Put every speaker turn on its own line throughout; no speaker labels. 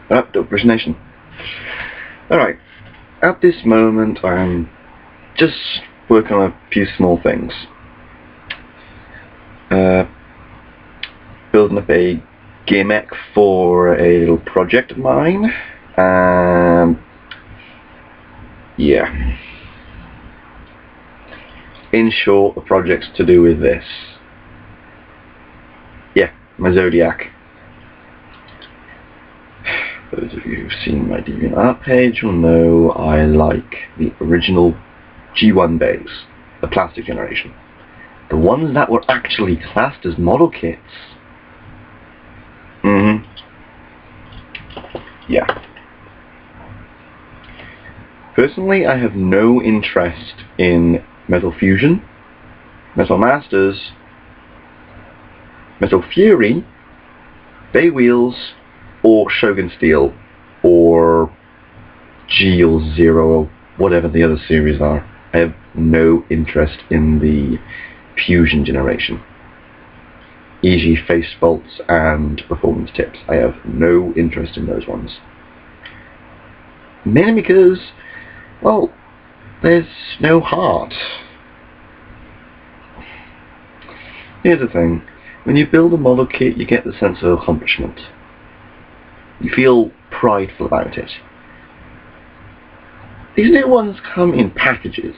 Don't Nation. Alright, at this moment I'm just working on a few small things. Building up a gimmick for a little project of mine. Yeah. In short, the project's to do with this. Yeah, my Zodiac. Those of you who've seen my DeviantArt page will know I like the original G1 bays, the plastic generation. The ones that were actually classed as model kits. Yeah. Personally, I have no interest in Metal Fusion, Metal Masters, Metal Fury, Bay Wheels, or Shogun Steel, or G or Zero, or whatever the other series are. I have no interest in the Fusion generation, e.g. face bolts and performance tips. I have no interest in those ones. Mainly because, well, there's no heart. Here's the thing, when you build a model kit you get the sense of accomplishment. You feel prideful about it. These new ones come in packages,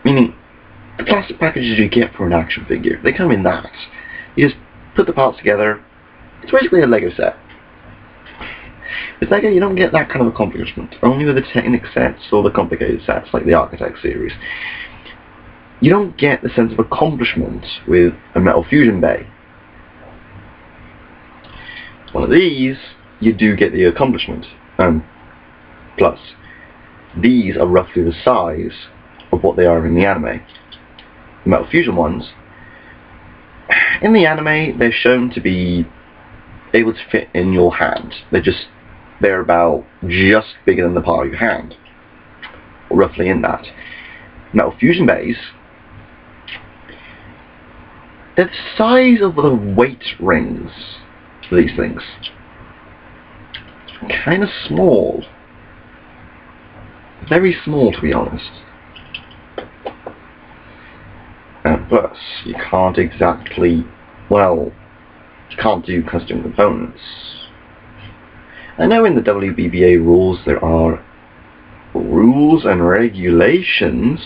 meaning the plastic packages you get for an action figure, they come in that. You just put the parts together. It's basically a Lego set. With Lego you don't get that kind of accomplishment, only with the Technic sets or the complicated sets like the Architect series. You don't get the sense of accomplishment with a Metal Fusion Bay. One of these, you do get the accomplishment. Plus, these are roughly the size of what they are in the anime. The Metal Fusion ones, in the anime, they're shown to be able to fit in your hand. They're about just bigger than the palm of your hand, or roughly in that. Metal Fusion Bays, they're the size of the weight rings for these things. Kind of small. Very small, to be honest. And plus, you can't exactly, well, you can't do custom components. I know in the WBBA rules there are rules and regulations,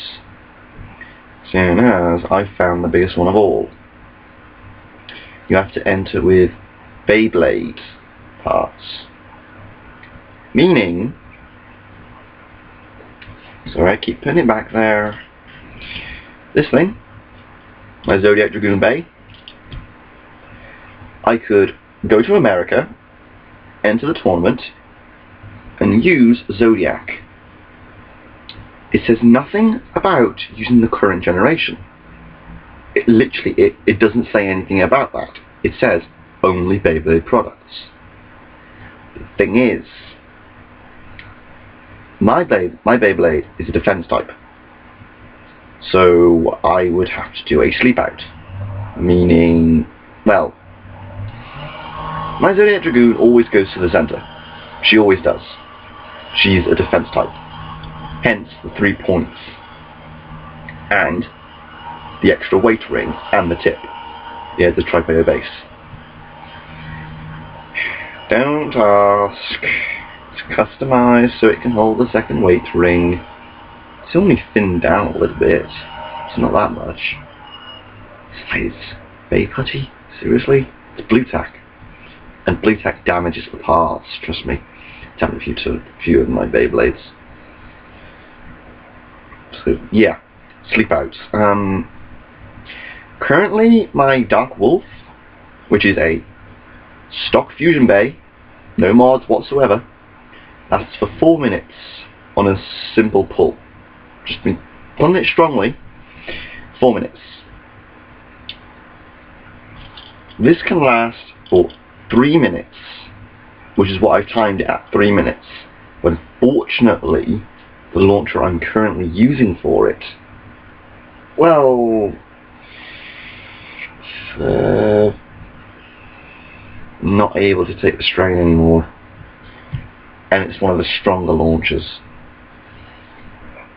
seeing as I found the biggest one of all. You have to enter with beyblade parts. Meaning, sorry, I keep putting it back there. This thing, my Zodiac Dragoon Bay, I could go to America, enter the tournament, and use Zodiac. It says nothing about using the current generation. It literally, it doesn't say anything about that. It says only Beyblade products. The thing is, my Beyblade is a defense type. So I would have to do a sleep out. Meaning, well, my Zodiac Dragoon always goes to the center. She always does. She's a defense type. Hence the 3 points. And the extra weight ring and the tip. Yeah, the tri-player base. Don't ask. It's customized so it can hold the second weight ring. It's only thinned down a little bit. It's not that much. Size Bay Putty? Seriously? It's blue tack. And blue tack damages the parts, trust me. It's happened to a few of my Beyblades. So, yeah. Sleep outs. Currently, my Dark Wolf, which is a stock Fusion Bay, no mods whatsoever, lasts for 4 minutes on a simple pull. Just been pulling it strongly, 4 minutes. This can last for 3 minutes, which is what I've timed it at, 3 minutes. But unfortunately, the launcher I'm currently using for it, well, not able to take the strain anymore. and it's one of the stronger launchers.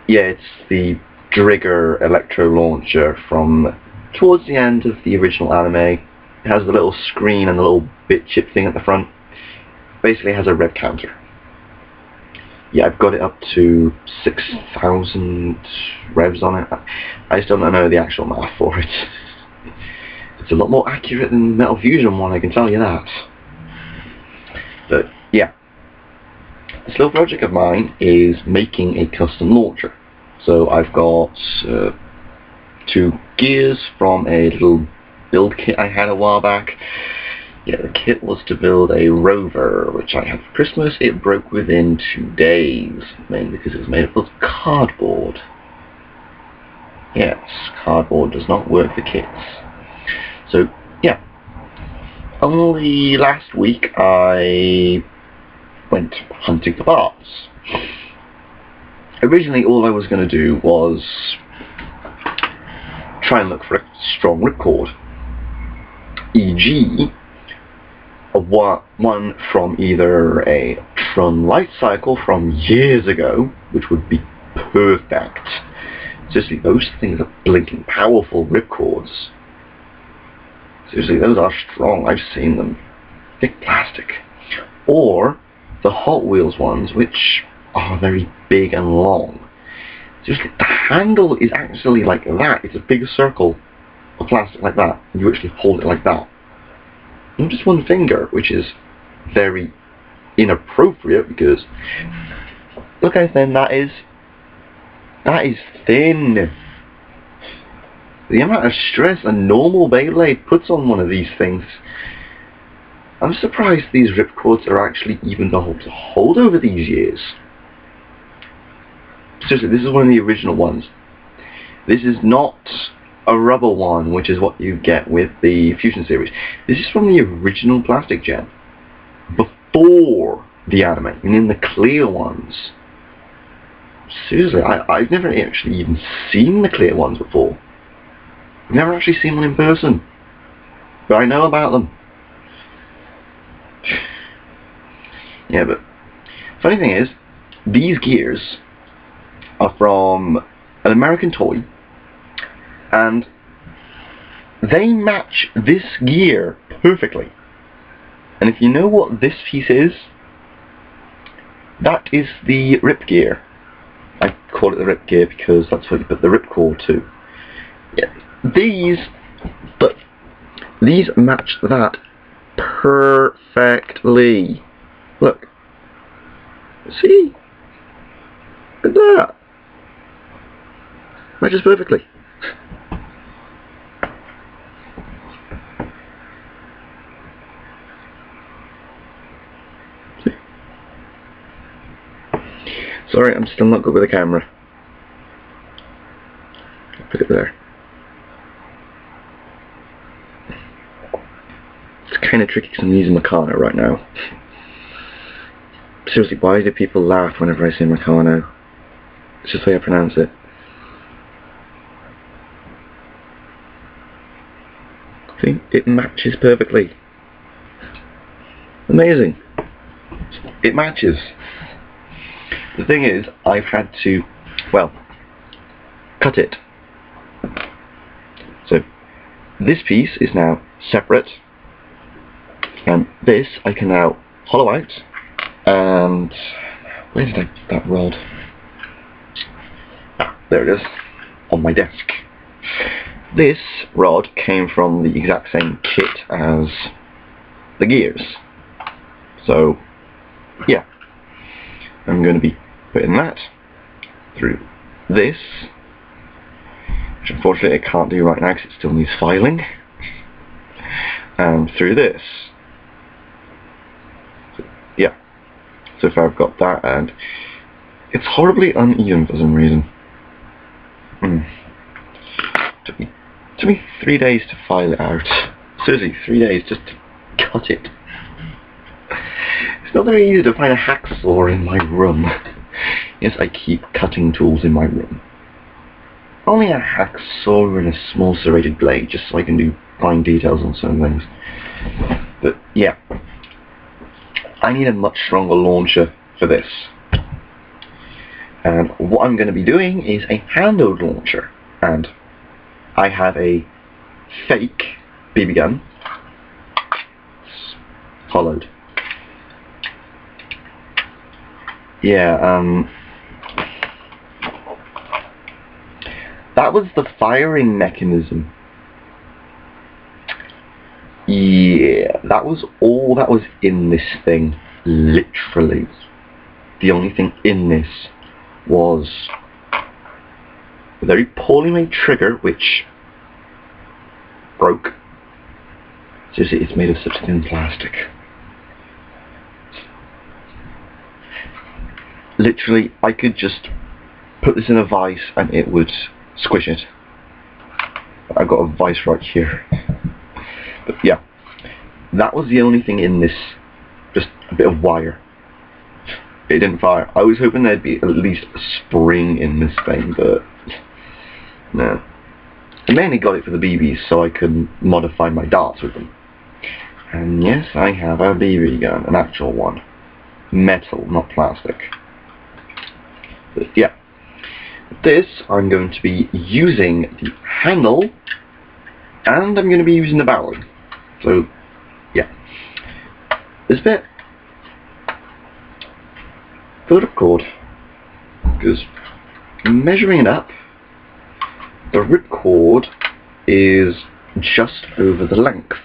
Yeah, it's the Drigger electro launcher from towards the end of the original anime. It has the little screen and the little bit chip thing at the front. Basically, it has a rev counter. Yeah, I've got it up to 6,000 revs on it. I still don't know the actual math for it. It's a lot more accurate than the Metal Fusion one, I can tell you that. But yeah, this little project of mine is making a custom launcher. So I've got 2 gears from a little build kit I had a while back. Yeah, the kit was to build a rover, which I had for Christmas. It broke within 2 days, mainly because it was made up of cardboard. Yes, cardboard does not work for kits. So, yeah. Only last week I went hunting for parts. Originally, all I was going to do was try and look for a strong ripcord. E.g., one from either a Tron light cycle from years ago, which would be perfect. Seriously, those things are blinking powerful ripcords. Seriously, those are strong. I've seen them. Thick plastic. Or the Hot Wheels ones, which are very big and long. Seriously, the handle is actually like that. It's a big circle of plastic like that. And you actually hold it like that. Not just one finger, which is very inappropriate because look how thin that is. That is thin. The amount of stress a normal Beyblade puts on one of these things. I'm surprised these ripcords are actually even able to hold over these years. Seriously, this is one of the original ones. This is not a rubber one, which is what you get with the Fusion series. This is from the original plastic gen, before the anime, and in the clear ones. Seriously, I've never actually even seen the clear ones before. I've never actually seen one in person, but I know about them. Yeah, but funny thing is, these gears are from an American toy, and they match this gear perfectly. And if you know what this piece is, that is the rip gear. I call it the rip gear because that's what you put the ripcord to. Yeah, these match that perfectly. Look. See? Look at that. Matches perfectly. See? Sorry, I'm still not good with the camera. Put it there. It's kind of tricky because I'm using Meccano right now. Seriously, why do people laugh whenever I say Meccano? It's just the way I pronounce it. See, it matches perfectly. Amazing. It matches. The thing is, I've had to, well, cut it. So, this piece is now separate, and this I can now hollow out, and where did I put that rod? Ah, there it is, on my desk. This rod came from the exact same kit as the gears. So, yeah, I'm going to be putting that through this, which unfortunately I can't do right now because it still needs filing, and through this. So, yeah, so far I've got that, and it's horribly uneven for some reason. Took me 3 days to file it out. Seriously, 3 days just to cut it. It's not very easy to find a hacksaw in my room. Yes, I keep cutting tools in my room. Only a hacksaw and a small serrated blade, just so I can do fine details on certain things. But yeah, I need a much stronger launcher for this. And what I'm going to be doing is a handheld launcher, and I have a fake BB gun. It's hollowed. Yeah, that was the firing mechanism. Yeah, that was all that was in this thing, literally. The only thing in this was a very poorly made trigger, which broke. So you see, it's made of such thin plastic. Literally, I could just put this in a vice and it would squish it. I've got a vice right here. But yeah, that was the only thing in this, just a bit of wire. It didn't fire. I was hoping there'd be at least a spring in this thing, but no. I mainly got it for the BBs so I could modify my darts with them. And yes, I have a BB gun, an actual one. Metal, not plastic. But yeah. This, I'm going to be using the handle, and I'm going to be using the barrel. So, yeah. This bit, for the ripcord, because measuring it up, the ripcord is just over the length.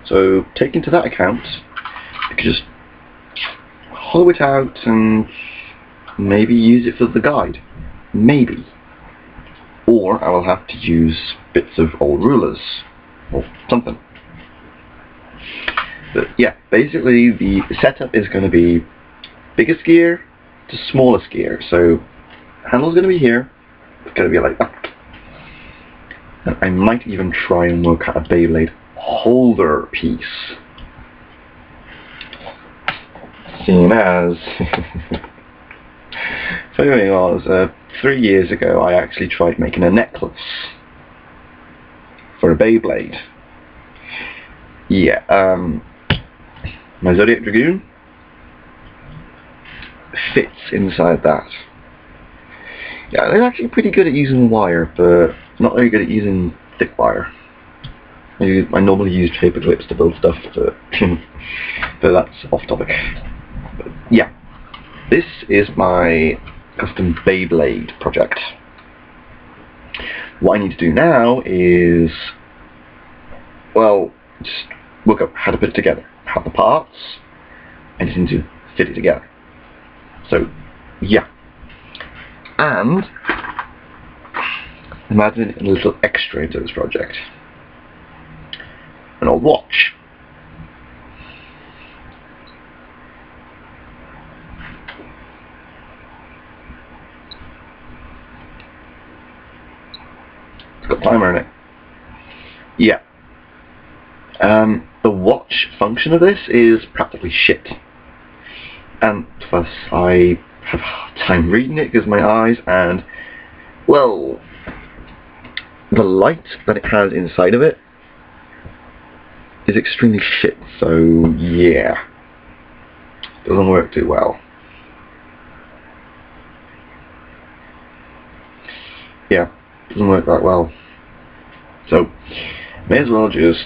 So, taking into that account, I could just hollow it out and maybe use it for the guide. Maybe. Or I will have to use bits of old rulers or something. But yeah, basically the setup is going to be biggest gear to smallest gear. So handle's going to be here. It's going to be like that. And I might even try and work out a beyblade holder piece. Seeing as so it was 3 years ago I actually tried making a necklace for a beyblade. Yeah, my Zodiac Dragoon fits inside that. Yeah, they're actually pretty good at using wire, but not very good at using thick wire. I normally use paper clips to build stuff, but, but that's off topic. But yeah, this is my custom Beyblade project. What I need to do now is, well, just work out how to put it together. Have the parts, I just need to fit it together. So, yeah. And I'm adding a little extra into this project. An old watch. It's got a timer in it. Yeah. The watch function of this is practically shit. And plus I have a hard time reading it because my eyes, and well, the light that it has inside of it is extremely shit, so yeah, doesn't work too well. Yeah, doesn't work that well. So may as well just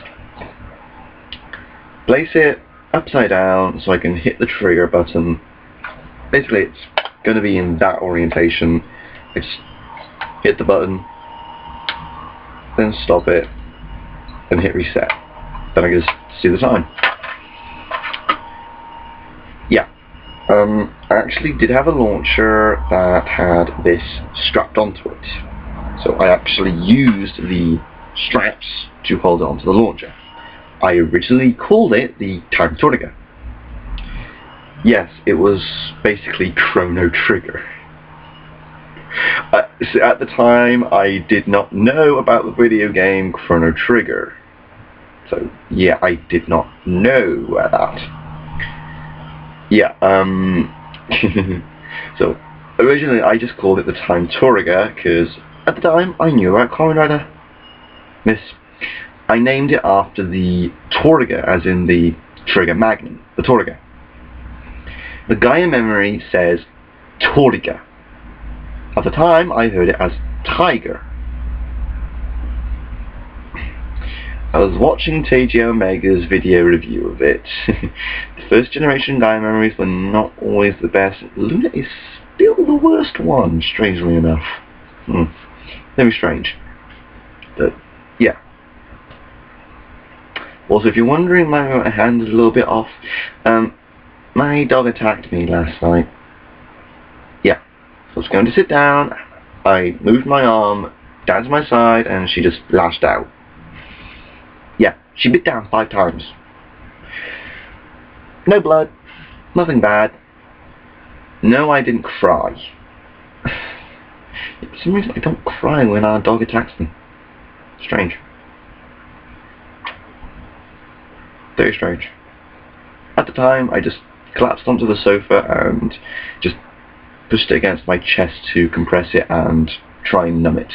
place it upside down so I can hit the trigger button. Basically it's going to be in that orientation. I just hit the button, then stop it, and hit reset. Then I can just see the time. Yeah. I actually did have a launcher that had this strapped onto it. So I actually used the straps to hold on to the launcher. I originally called it the Time Trigger. Yes, it was basically Chrono Trigger. So at the time, I did not know about the video game Chrono Trigger. So yeah, I did not know that. Yeah, so originally I just called it the Time Trigger because at the time I knew about Kamen Rider. I named it after the Torga, as in the Trigger Magnum, the Torga. The guy in memory says Toriga. At the time, I heard it as Tiger. I was watching TJ Omega's video review of it. The first generation Gaia memories were not always the best. Luna is still the worst one, strangely enough. Very strange. But, yeah. Also, if you're wondering, my hand is a little bit off. My dog attacked me last night. Yeah. So I was going to sit down, I moved my arm down to my side, and she just lashed out. Yeah, she bit down 5 times. No blood, nothing bad. No, I didn't cry. For some reason I don't cry when our dog attacks me. Strange. Very strange. At the time, I just collapsed onto the sofa and just pushed it against my chest to compress it and try and numb it.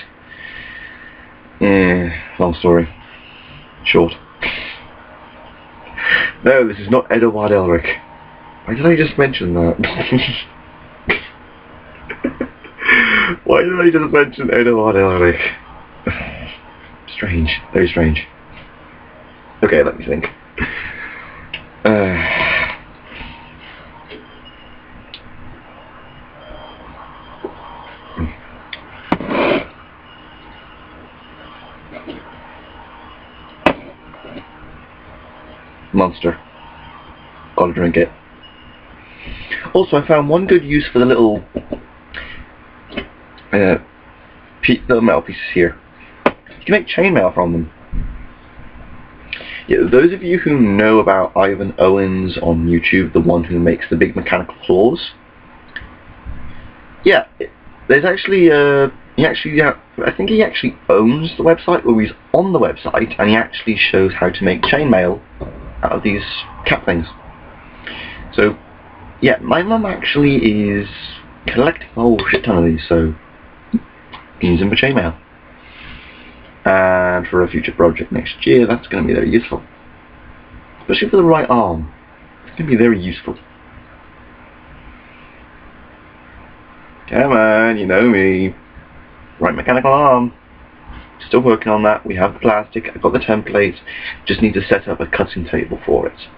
Long story. Short. No, this is not Edward Elric. Why did I just mention that? Why did I just mention Edward Elric? Strange. Very strange. Okay, let me think. Monster. Gotta drink it. Also, I found one good use for the little metal pieces here. You can make chainmail from them. Yeah, those of you who know about Ivan Owens on YouTube, the one who makes the big mechanical claws, yeah, there's actually I think he actually owns the website, or he's on the website, and he actually shows how to make chainmail out of these cat things. So, yeah, my mum actually is collecting a whole shit ton of these, so you can use them for chainmail. And for a future project next year, that's going to be very useful. Especially for the right arm. It's going to be very useful. Come on, you know me. Right mechanical arm. Still working on that. We have the plastic, I've got the templates. Just need to set up a cutting table for it.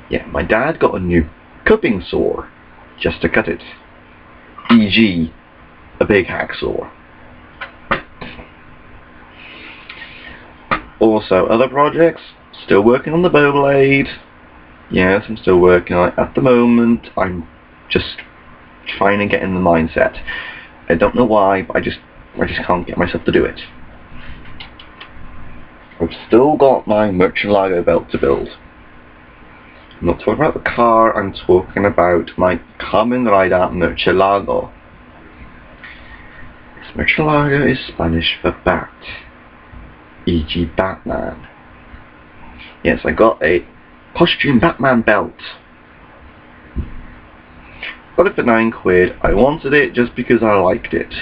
Yeah, my dad got a new cupping saw just to cut it. E.g. a big hacksaw. Also, other projects, still working on the beyblade. Yes, I'm still working on it. At the moment, I'm just trying to get in the mindset. I don't know why, but I just can't get myself to do it. I've still got my Murcielago belt to build. I'm not talking about the car, I'm talking about my Kamen Rider Murcielago. Murcielago is Spanish for bat. E.g. Batman. Yes, I got a costume Batman belt. Got it for £9. I wanted it just because I liked it.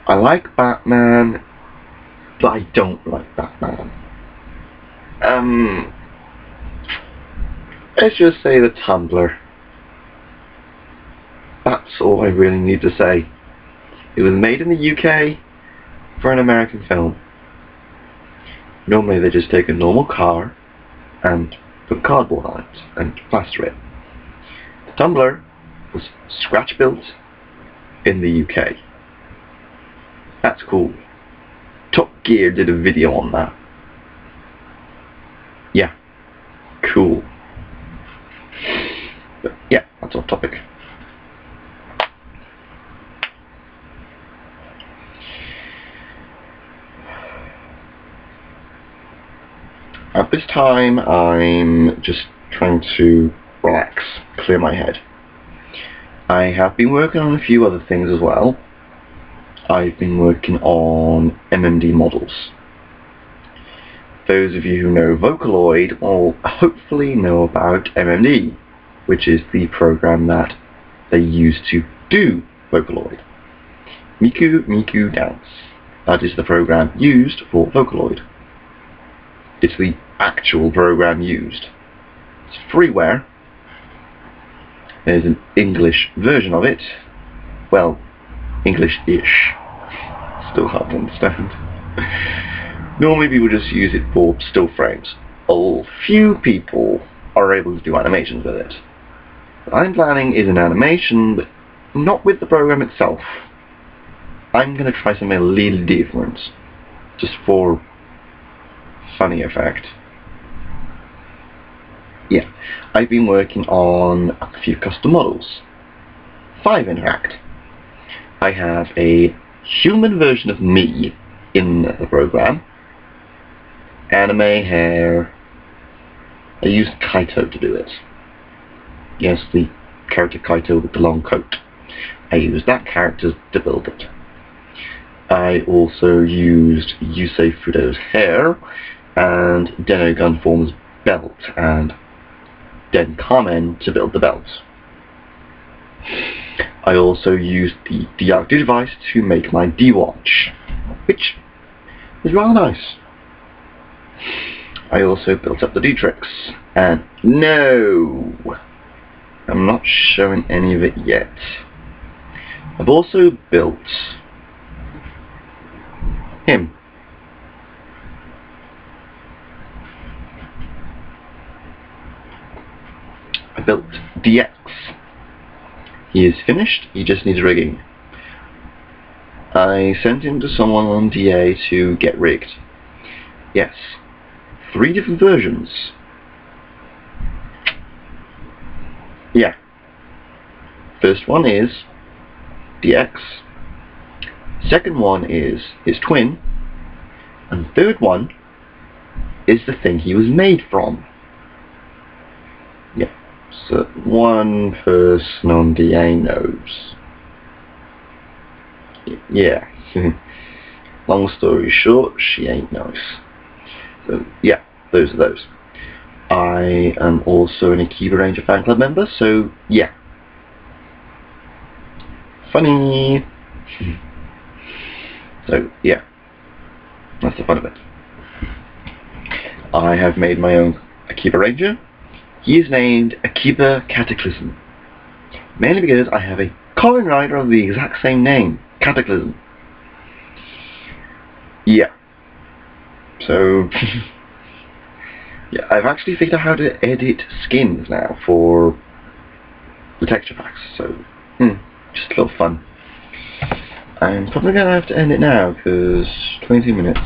I like Batman, but I don't like Batman. Let's just say the Tumblr. That's all I really need to say. It was made in the UK for an American film. Normally they just take a normal car and put cardboard on it and plaster it. The Tumblr was scratch built in the UK. That's cool. Top Gear did a video on that. Yeah, cool. But yeah, that's off topic. At this time, I'm just trying to relax, clear my head. I have been working on a few other things as well. I've been working on MMD models. Those of you who know Vocaloid will hopefully know about MMD, which is the program that they use to do Vocaloid. Miku Miku Dance. That is the program used for Vocaloid. It's the actual program used. It's freeware. There's an English version of it. Well, English-ish. Still hard to understand. Normally people just use it for still frames. A few people are able to do animations with it. What I'm planning is an animation, but not with the program itself. I'm going to try something a little different, just for funny effect. Yeah, I've been working on a few custom models. 5 in fact. I have a human version of me in the program. Anime hair. I used Kaito to do it. Yes, the character Kaito with the long coat. I used that character to build it. I also used Yusei Fudo's hair and Deno Gunform's belt and Den Kamen to build the belt. I also used the D-Arc device to make my D-Watch, which is rather nice. I also built up the D-Trix, and no! I'm not showing any of it yet. I've also built him. I built DX. He is finished, he just needs rigging. I sent him to someone on DA to get rigged. Yes, 3 different versions. Yeah. First one is DX. Second one is his twin. And the third one is the thing he was made from. Yeah. So one person on DA knows. Yeah. Long story short, she ain't nice. So yeah, those are those. I am also an Akiba Ranger fan club member, so yeah. Funny. So yeah, that's the fun of it. I have made my own Akiba Ranger. He is named Akiba Cataclysm, mainly because I have a Kamen Rider of the exact same name, Cataclysm. Yeah. So yeah, I've actually figured out how to edit skins now for the texture packs, so just a little fun. I'm probably going to have to end it now, because 22 minutes.